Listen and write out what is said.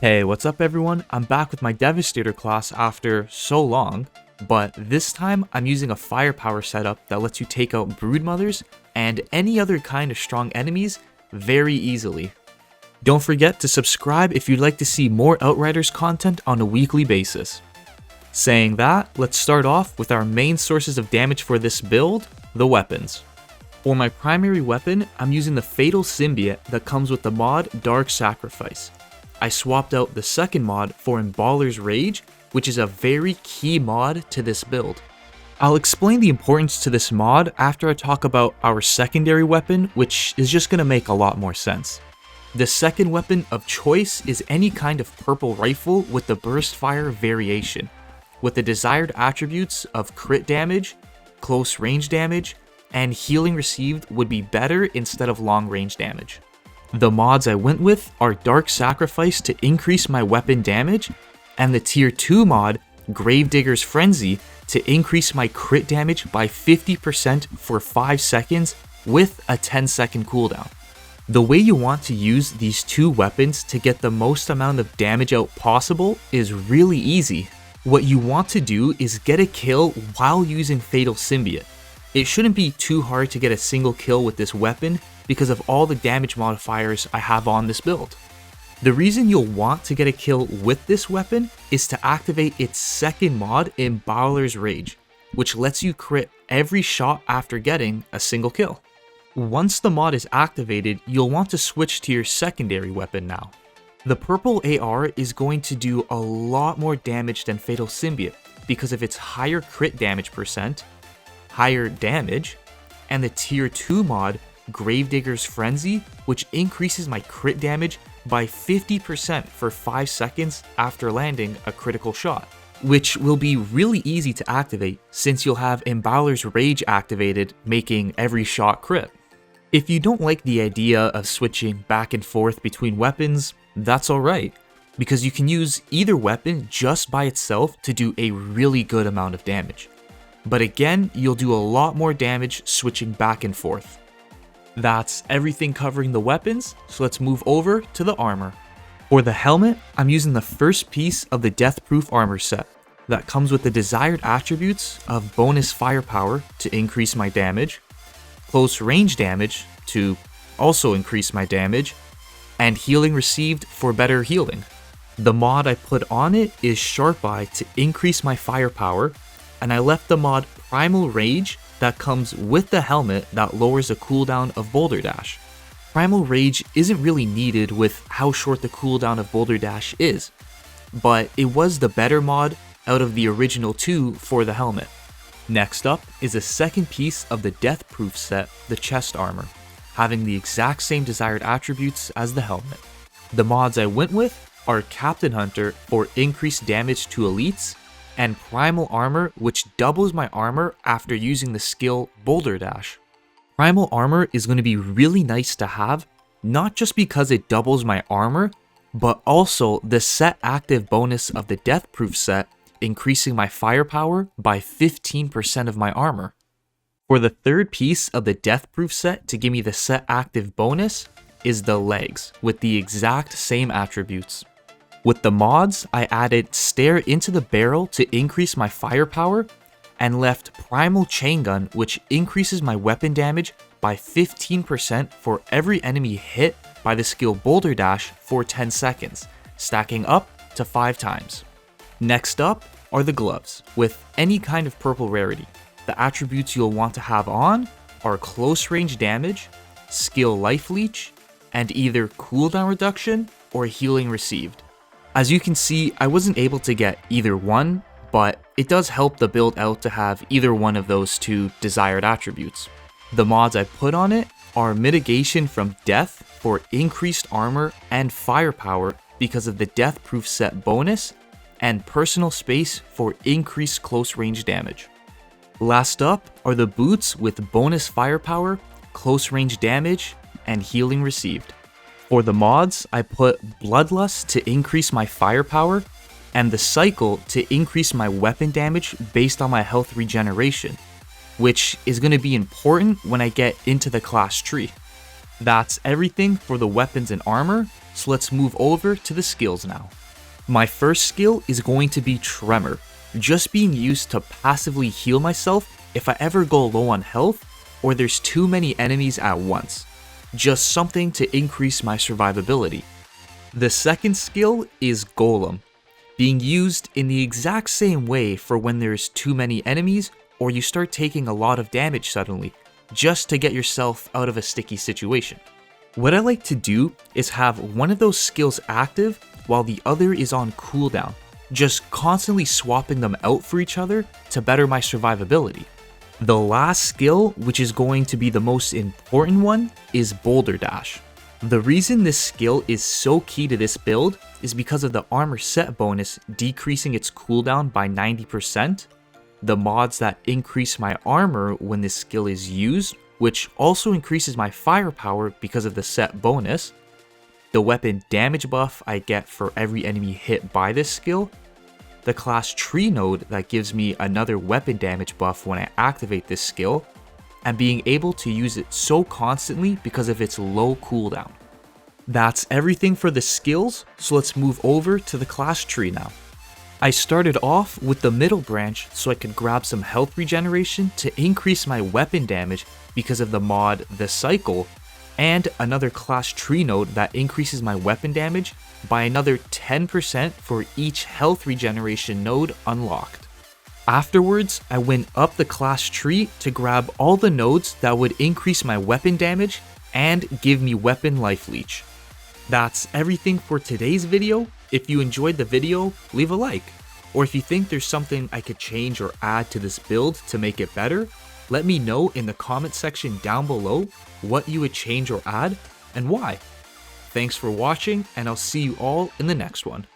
Hey, what's up everyone? I'm back with my Devastator class after so long, but this time I'm using a firepower setup that lets you take out broodmothers and any other kind of strong enemies very easily. Don't forget to subscribe if you'd like to see more Outriders content on a weekly basis. Saying that, let's start off with our main sources of damage for this build, the weapons. For my primary weapon, I'm using the Fatal Symbiote that comes with the mod Dark Sacrifice. I swapped out the second mod for Emballer's Rage, which is a very key mod to this build. I'll explain the importance to this mod after I talk about our secondary weapon, which is just going to make a lot more sense. The second weapon of choice is any kind of purple rifle with the burst fire variation, with the desired attributes of crit damage, close range damage, and healing received would be better instead of long range damage. The mods I went with are Dark Sacrifice to increase my weapon damage, and the tier 2 mod, Gravedigger's Frenzy, to increase my crit damage by 50% for 5 seconds with a 10-second cooldown. The way you want to use these two weapons to get the most amount of damage out possible is really easy. What you want to do is get a kill while using Fatal Symbiote. It shouldn't be too hard to get a single kill with this weapon because of all the damage modifiers I have on this build. The reason you'll want to get a kill with this weapon is to activate its second mod, Emballer's Rage, which lets you crit every shot after getting a single kill. Once the mod is activated, you'll want to switch to your secondary weapon now. The purple AR is going to do a lot more damage than Fatal Symbiote because of its higher crit damage percent, higher damage, and the tier 2 mod, Gravedigger's Frenzy, which increases my crit damage by 50% for 5 seconds after landing a critical shot, which will be really easy to activate since you'll have Emballer's Rage activated, making every shot crit. If you don't like the idea of switching back and forth between weapons, that's alright, because you can use either weapon just by itself to do a really good amount of damage. But again, you'll do a lot more damage switching back and forth. That's everything covering the weapons, so let's move over to the armor. For the helmet, I'm using the first piece of the Deathproof armor set that comes with the desired attributes of bonus firepower to increase my damage, close range damage to also increase my damage, and healing received for better healing. The mod I put on it is Sharp Eye to increase my firepower, and I left the mod Primal Rage that comes with the helmet that lowers the cooldown of Boulder Dash. Primal Rage isn't really needed with how short the cooldown of Boulder Dash is, but it was the better mod out of the original two for the helmet. Next up is a second piece of the Deathproof set, the chest armor, having the exact same desired attributes as the helmet. The mods I went with are Captain Hunter for increased damage to elites, and Primal Armor, which doubles my armor after using the skill Boulder Dash. Primal Armor is going to be really nice to have, not just because it doubles my armor, but also the set active bonus of the Deathproof set, increasing my firepower by 15% of my armor. For the third piece of the Deathproof set to give me the set active bonus is the legs, with the exact same attributes. With the mods, I added Stare into the Barrel to increase my firepower, and left Primal Chain Gun, which increases my weapon damage by 15% for every enemy hit by the skill Boulder Dash for 10 seconds, stacking up to 5 times. Next up are the gloves, with any kind of purple rarity. The attributes you'll want to have on are close range damage, skill life leech, and either cooldown reduction or healing received. As you can see, I wasn't able to get either one, but it does help the build out to have either one of those two desired attributes. The mods I put on it are Mitigation from Death for increased armor and firepower because of the Deathproof set bonus, and Personal Space for increased close range damage. Last up are the boots with bonus firepower, close range damage, and healing received. For the mods, I put Bloodlust to increase my firepower, and the Cycle to increase my weapon damage based on my health regeneration, which is going to be important when I get into the class tree. That's everything for the weapons and armor, so let's move over to the skills now. My first skill is going to be Tremor, just being used to passively heal myself if I ever go low on health or there's too many enemies at once. Just something to increase my survivability. The second skill is Golem, being used in the exact same way for when there's too many enemies or you start taking a lot of damage suddenly, just to get yourself out of a sticky situation. What I like to do is have one of those skills active while the other is on cooldown, just constantly swapping them out for each other to better my survivability. The last skill, which is going to be the most important one, is Boulder Dash. The reason this skill is so key to this build is because of the armor set bonus decreasing its cooldown by 90%, the mods that increase my armor when this skill is used, which also increases my firepower because of the set bonus, the weapon damage buff I get for every enemy hit by this skill, the class tree node that gives me another weapon damage buff when I activate this skill, and being able to use it so constantly because of its low cooldown. That's everything for the skills, so let's move over to the class tree now. I started off with the middle branch so I could grab some health regeneration to increase my weapon damage because of the mod The Cycle, and another class tree node that increases my weapon damage by another 10% for each health regeneration node unlocked. Afterwards, I went up the class tree to grab all the nodes that would increase my weapon damage and give me weapon life leech. That's everything for today's video. If you enjoyed the video, leave a like. Or if you think there's something I could change or add to this build to make it better, let me know in the comment section down below what you would change or add and why. Thanks for watching, and I'll see you all in the next one.